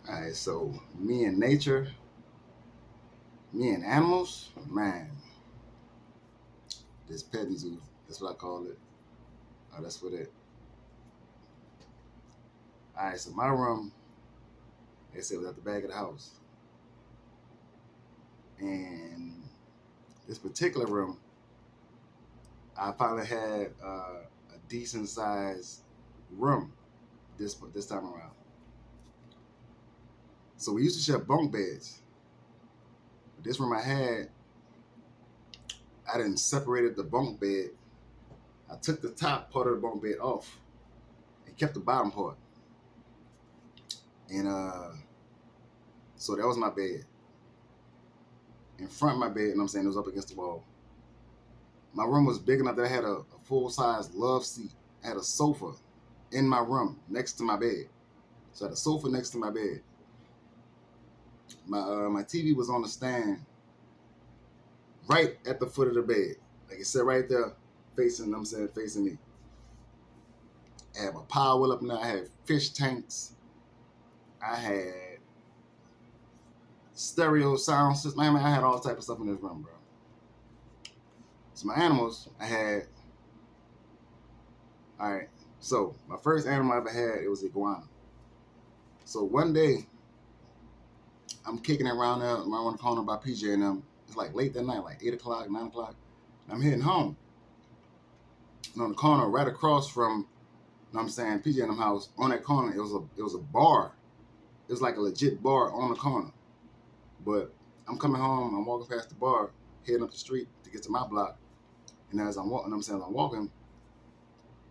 All right, so me and nature, me and animals, man, this petting zoo. That's what I call it. Oh, that's what it. All right, so my room, they said, was at the back of the house, and this particular room, I finally had a decent sized room this time around. So we used to share bunk beds. But this room I didn't separated the bunk bed. I took the top part of the bunk bed off and kept the bottom part. And so that was my bed. In front of my bed, and I'm saying it was up against the wall. My room was big enough that I had a full size love seat. I had a sofa in my room next to my bed. So I had a sofa next to my bed. My TV was on the stand right at the foot of the bed. Like it sat right there facing, I'm saying, facing me. I had my power wheel up in there. I had fish tanks. I had stereo sound system. I mean, I had all type of stuff in this room, bro. So my animals, I had. All right. So my first animal I ever had, it was iguana. So one day, I'm kicking it around there, around the corner by PJ and them. It's like late that night, like 8 o'clock, 9 o'clock. I'm heading home. And on the corner, right across from, you know what I'm saying, PJ and them house, on that corner, it was a bar. It was like a legit bar on the corner. But I'm coming home, I'm walking past the bar, heading up the street to get to my block. And as I'm walking, as I'm walking,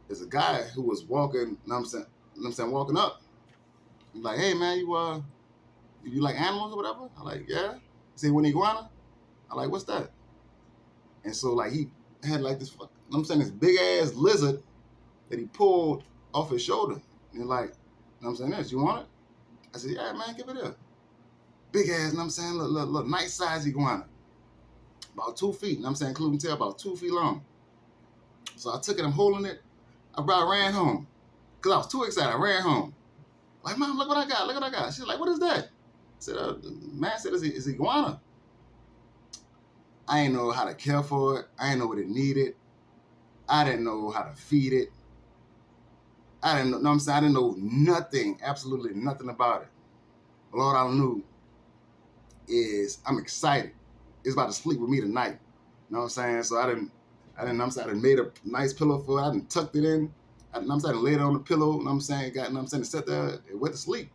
there's a guy who was walking, walking up. He's like, hey man, you like animals or whatever? I'm like, yeah. He said, "When iguana?" I'm like, what's that? And so like he had like this, this big ass lizard that he pulled off his shoulder. And he's like, this, you want it? I said, yeah man, give it here. Big ass, look, nice size iguana. About 2 feet, including tail, about 2 feet long. So I took it, I'm holding it. I ran home. Because I was too excited. I ran home. Like, mom, look what I got. Look what I got. She's like, what is that? I said, man said, it's iguana. I didn't know how to care for it. I didn't know what it needed. I didn't know how to feed it. I didn't know, I didn't know nothing, absolutely nothing about it. But all I knew is I'm excited. It's about to sleep with me tonight. You know what I'm saying? So I didn't made a nice pillow for it. I didn't tucked it in. I laid it on the pillow. You know what I'm saying? It sat there, it went to sleep.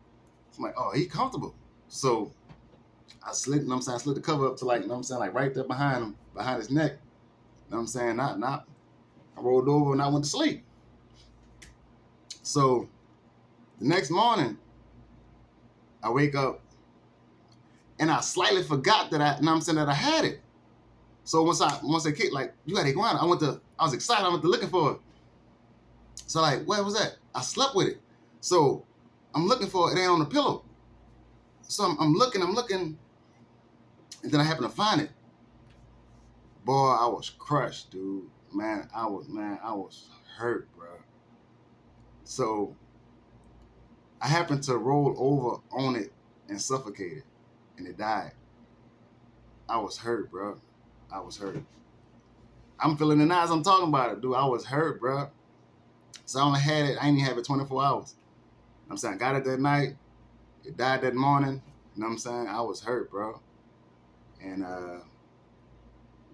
So I'm like, oh, he comfortable. So I slid, I slid the cover up to like, like right there behind him, behind his neck. You know what I'm saying? Not. I rolled over and I went to sleep. So the next morning, I wake up and I slightly forgot that that I had it. So once I kicked, like, you got iguana, I was excited, I went to looking for it. So like, where was that? I slept with it. So I'm looking for it, it ain't on the pillow. So I'm looking, and then I happen to find it. Boy, I was crushed, dude. Man, I was hurt, bro. So I happened to roll over on it and suffocate it, and it died. I was hurt, bro. I was hurt. I'm feeling the as I'm talking about it, dude. I was hurt, bro. So I only had it, I didn't even have it 24 hours. I got it that night. It died that morning. You know what I'm saying? I was hurt, bro. And that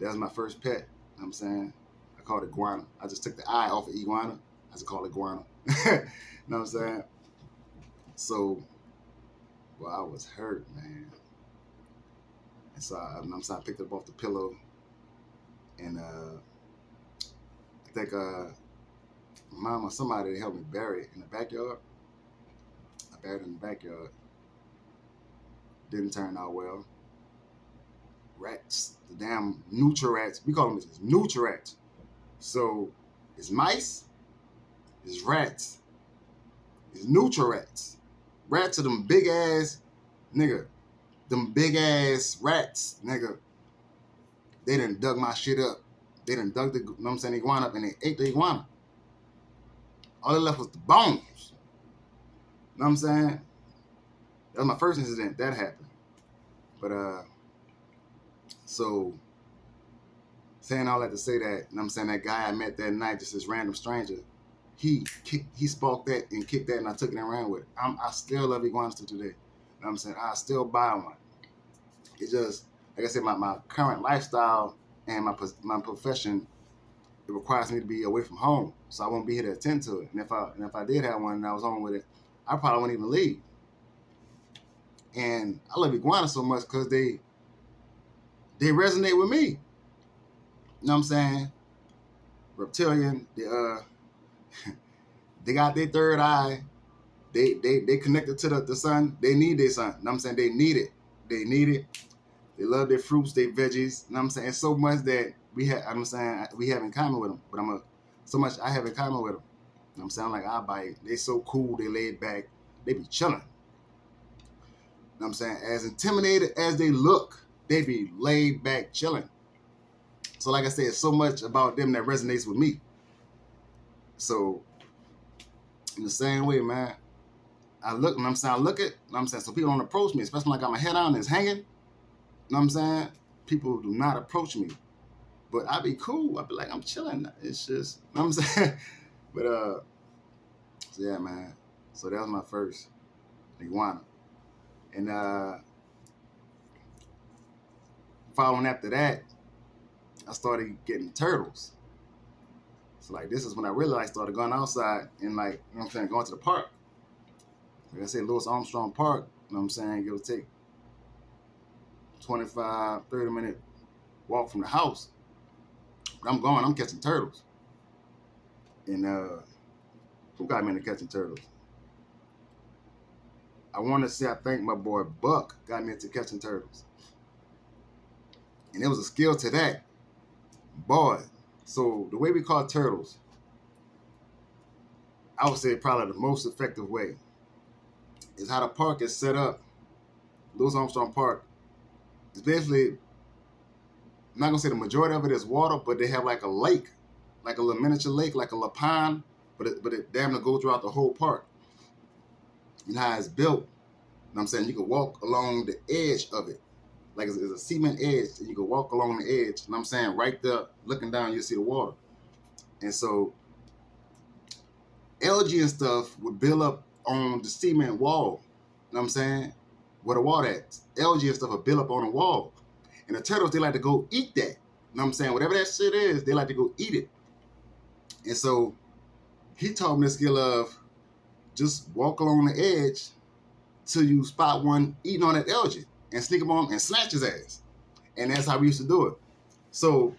was my first pet. You know what I'm saying? I called it iguana. I just took the I off of iguana. I just call it iguana. You know what I'm saying? So, well, I was hurt, man. And so I picked it up off the pillow. And I think mom or somebody helped me bury it in the backyard. I buried it in the backyard. Didn't turn out well. Rats, the damn nutria-rats. We call them as nutria-rats. So it's mice, it's rats, it's nutria-rats. Rats are them big ass, nigga. Them big ass rats, nigga. They done dug my shit up. They done dug the, iguana up and they ate the iguana. All they left was the bones. You know what I'm saying? That was my first incident that happened. But so saying all that to say that, and I'm saying that guy I met that night, just this random stranger, he sparked that and kicked that, and I took it and ran with it. I still love iguanas to today. You know what I'm saying? I still buy one. It just, like I said, my current lifestyle and my profession, it requires me to be away from home, so I won't be here to attend to it. And if I did have one and I was home with it, I probably wouldn't even leave. And I love iguanas so much because they resonate with me. You know what I'm saying? Reptilian, they got their third eye. They connected to the sun. They need their sun. You know what I'm saying? They need it. They need it. They love their fruits, their veggies. You know what I'm saying? It's so much that we have in common with them. But so much I have in common with them. You know what I'm saying? Like, I bite. They so cool. They laid back. They be chilling. You know what I'm saying? As intimidated as they look, they be laid back chilling. So like I said, so much about them that resonates with me. So in the same way, man, I look, you know what I'm saying? I look at, you know what I'm saying? So people don't approach me, especially when I got my head on and it's hanging. You know what I'm saying? People do not approach me. But I be cool. I be like, I'm chilling. It's just, you know what I'm saying? But so yeah, man. So that was my first iguana. And following after that, I started getting turtles. So like, this is when I really like started going outside and, like, you know what I'm saying, going to the park. Like I said, Louis Armstrong Park, you know what I'm saying, it would take 25, 30 minute walk from the house. But I'm catching turtles. And who got me into catching turtles? I want to say, I think my boy Buck got me into catching turtles. And there was a skill to that. Boy, so the way we caught turtles, I would say probably the most effective way is how the park is set up. Louis Armstrong Park is basically, I'm not gonna say the majority of it is water, but they have like a lake, like a little miniature lake, like a little pond, but it damn near go throughout the whole park. You know how it's built. You know what I'm saying? You can walk along the edge of it. Like it's a cement edge, and you can walk along the edge. You know what I'm saying? Right there, looking down, you see the water. And so algae and stuff would build up on the cement wall. You know what I'm saying? Where the water at. Algae and stuff would build up on the wall. And the turtles, they like to go eat that. You know what I'm saying? Whatever that shit is, they like to go eat it. And so he taught me the skill of just walk along the edge till you spot one eating on that algae and sneak him on and snatch his ass. And that's how we used to do it. So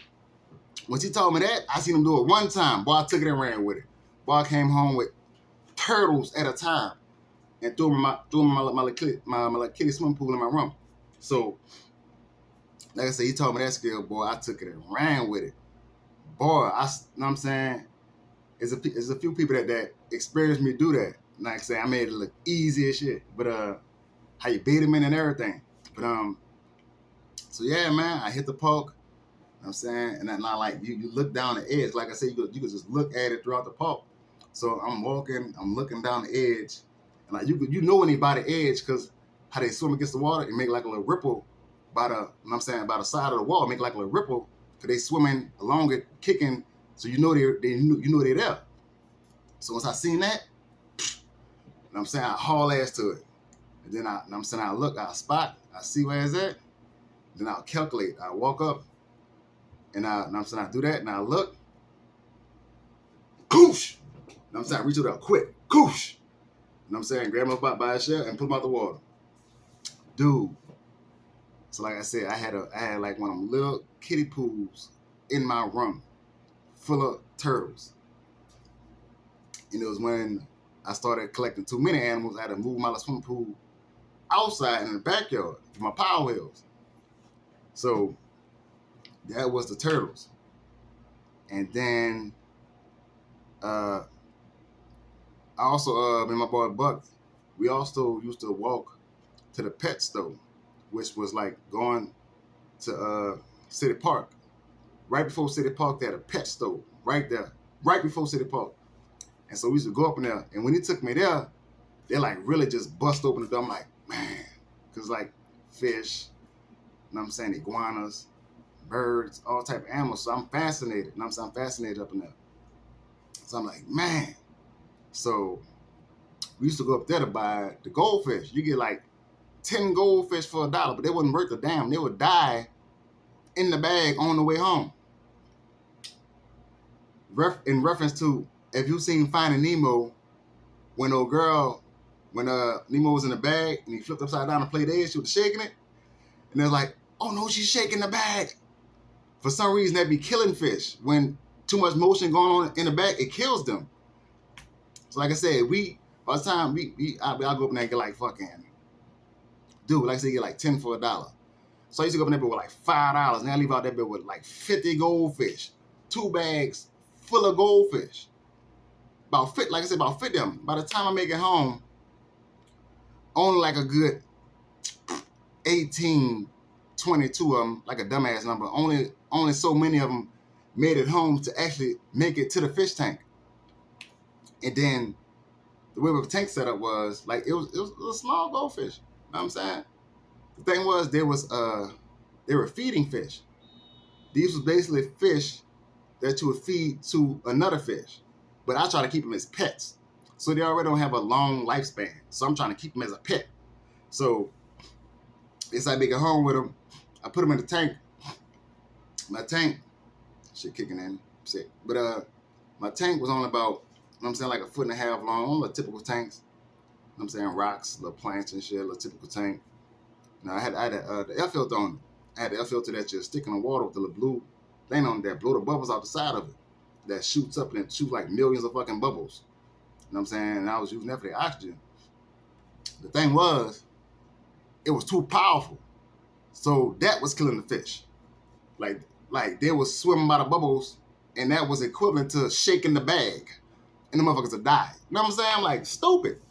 once he told me that, I seen him do it one time. Boy, I took it and ran with it. Boy, I came home with turtles at a time and threw them in my kitty swimming pool in my room. So, like I said, he taught me that skill, boy. I took it and ran with it. Boy, you know what I'm saying? There's a few people that experienced me do that. Like I say, I made it look easy as shit. But how you bait them in and everything. But so yeah, man, I hit the park. You know what I'm saying? And then, like, you look down the edge. Like I said, you could just look at it throughout the park. So I'm walking, I'm looking down the edge, and like you know when they by the edge, because how they swim against the water and make like a little ripple by the, you know what I'm saying, by the side of the wall, make like a little ripple, because they swimming along it, kicking, so you know they're there. So once I seen that, you know what I'm saying, I haul ass to it. And then you know what I'm saying, I look, I spot, I see where it's at, then I'll calculate. I walk up, and you know what I'm saying, I do that, and I look, koosh! You know what I'm saying? I reach it up quick. Koosh! You know what I'm saying? Grab him up by his shell and put him out the water. Dude. So like I said, I had like one of them little kiddie pools in my room full of turtles. And it was when I started collecting too many animals. I had to move my little swimming pool outside in the backyard with my Power Wheels. So that was the turtles. And then I also, me and my boy Buck, we also used to walk to the pet store, which was like going to City Park. Right before City Park, they had a pet store right there, right before City Park. And so we used to go up in there. And when he took me there, they like really just bust open the door. I'm like, man, Cause like fish, you know what I'm saying, iguanas, birds, all type of animals. So I'm fascinated. You know what I'm saying? I'm fascinated up in there. So I'm like, man. So we used to go up there to buy the goldfish. You get like 10 goldfish for $1, but they wouldn't worth a damn. They would die in the bag on the way home. In reference to, if you seen Finding Nemo, when Nemo was in the bag and he flipped upside down to play dead, she was shaking it, and they're like, oh no, she's shaking the bag. For some reason, that'd be killing fish. When too much motion going on in the bag, it kills them. So like I said, by the time I'll go up in there and get like fucking, dude, like I said, get like 10 for $1. So I used to go up in there with like $5, and I leave out that bit with like 50 goldfish, 2 bags full of goldfish. About 50 of them. By the time I make it home, only like a good 18, 22 of them, like a dumbass number. Only so many of them made it home to actually make it to the fish tank. And then the way the tank setup was, like, it was a small goldfish. You know what I'm saying? The thing was, they were feeding fish. These was basically fish that you would feed to another fish. But I try to keep them as pets. So they already don't have a long lifespan. So I'm trying to keep them as a pet. So it's like making home with them. I put them in the tank. My tank, shit kicking in, sick. But my tank was only about, you know what I'm saying, like 1.5 feet long, like typical tanks. You know what I'm saying, rocks, little plants and shit, little typical tank. Now I had the air filter on it. I had the air filter that you stick in the water with the little blue thing on that blow the bubbles out the side of it. That shoots up and shoots like millions of fucking bubbles. You know what I'm saying? And I was using that for the oxygen. The thing was, it was too powerful. So that was killing the fish. Like they was swimming by the bubbles, and that was equivalent to shaking the bag. And the motherfuckers would die. You know what I'm saying? Like, stupid.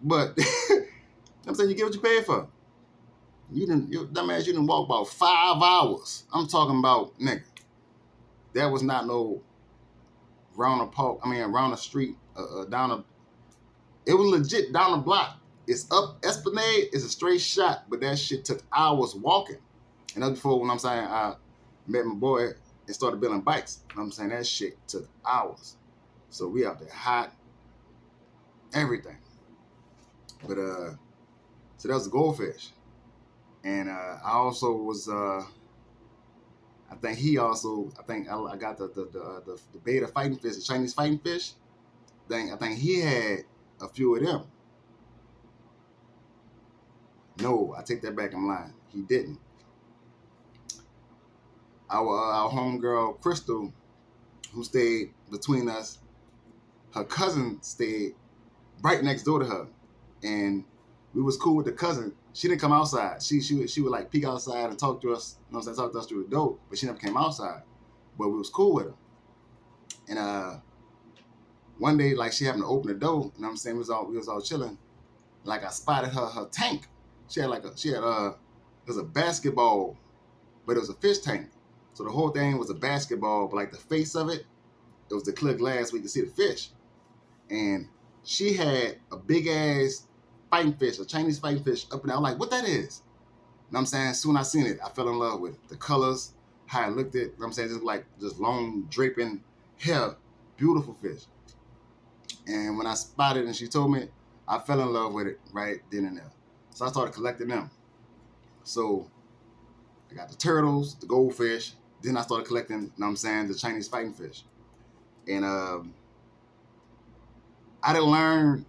But, you know what I'm saying? You get what you pay for. Dumbass, you didn't walk about 5 hours. I'm talking about, nigga. That was not no around the street, it was legit down the block. It's up Esplanade, it's a straight shot, but that shit took hours walking. And that's before, when I'm saying, I met my boy and started building bikes. You know what I'm saying? That shit took hours. So we out there hot, everything. But, so that was the goldfish. And I also was, I got the beta fighting fish, the Chinese fighting fish. I think he had a few of them. No, I take that back, I'm lying. He didn't. Our homegirl, Crystal, who stayed between us, her cousin stayed right next door to her. And we was cool with the cousin. She didn't come outside. She would like peek outside and talk to us, you know what I'm saying, talk to us through the door, but she never came outside. But we was cool with her. And one day, like, she happened to open the door, you know what I'm saying, we was all chilling. Like, I spotted her tank. It was a basketball, but it was a fish tank. So the whole thing was a basketball, but like the face of it was the clear glass where you could see the fish. And she had a big ass fighting fish, a Chinese fighting fish up in there. I'm like, what that is? You know what I'm saying? Soon I seen it, I fell in love with it. The colors, how I looked at it, you know what I'm saying, just long draping hair, beautiful fish. And when I spotted it and she told me, I fell in love with it right then and there. So I started collecting them. So I got the turtles, the goldfish. Then I started collecting, you know what I'm saying, the Chinese fighting fish. And I had to learn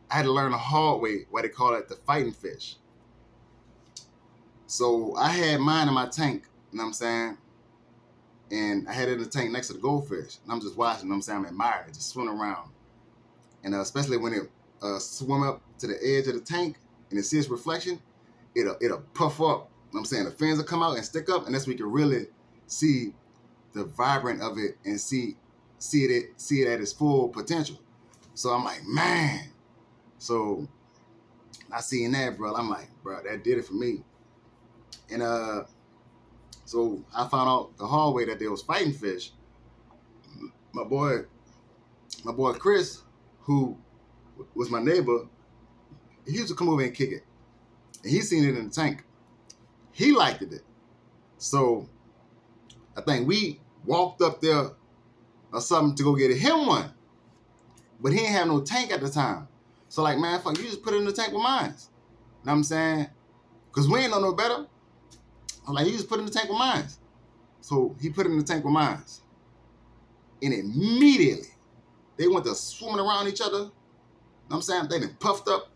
the hard way why they call it the fighting fish. So I had mine in my tank, you know what I'm saying? And I had it in the tank next to the goldfish. And I'm just watching, you know what I'm saying? I'm admiring it, just swimming around. And especially when it swim up to the edge of the tank and it sees its reflection, it'll puff up. You know what I'm saying? The fins will come out and stick up, and that's where you can really see the vibrant of it and see it at its full potential. So I'm like, man. So I seen that, bro. I'm like, bro, that did it for me. And so I found out the hard way that there was fighting fish. My boy Chris, who was my neighbor, he used to come over and kick it. And he seen it in the tank. He liked it. So I think we walked up there or something to go get him one. But he ain't have no tank at the time. So like, man, fuck, you just put it in the tank with mine. Know what I'm saying? Because we ain't know no better. I'm like, you just put it in the tank with mine. So he put it in the tank with mine. And immediately, they went to swimming around each other. Know what I'm saying? They been puffed up.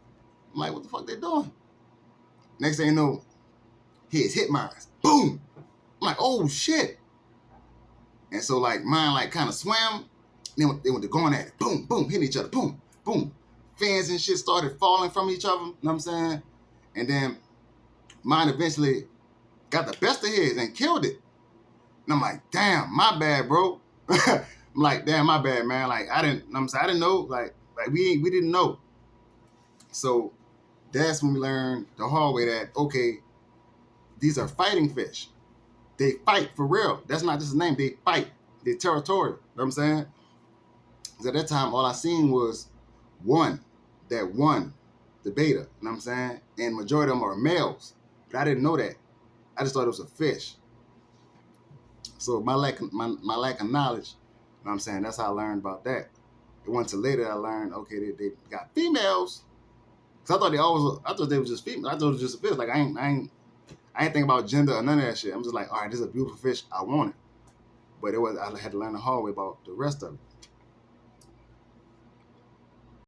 I'm like, what the fuck they doing? Next thing you know, his hit mine. Boom. I'm like, oh shit. And so like mine like kind of swam. Then they went to going at it. Boom, boom, hitting each other. Boom, boom. Fins and shit started falling from each other. You know what I'm saying? And then mine eventually got the best of his and killed it. And I'm like, damn, my bad, bro. I'm like, damn, my bad, man. Like I didn't, you know what I'm saying, I didn't know. Like we didn't know. So that's when we learned the hard way that, okay, these are fighting fish. They fight for real. That's not just a name. They fight. They're territorial. You know what I'm saying? Because at that time, all I seen was one, the beta. You know what I'm saying? And majority of them are males. But I didn't know that. I just thought it was a fish. So my lack of knowledge, you know what I'm saying? That's how I learned about that. It wasn't until later I learned, okay, they got females. Because I thought they was just females. I thought it was just a fish. Like I ain't think about gender or none of that shit. I'm just like, all right, this is a beautiful fish. I want it. But I had to learn the hard way about the rest of it.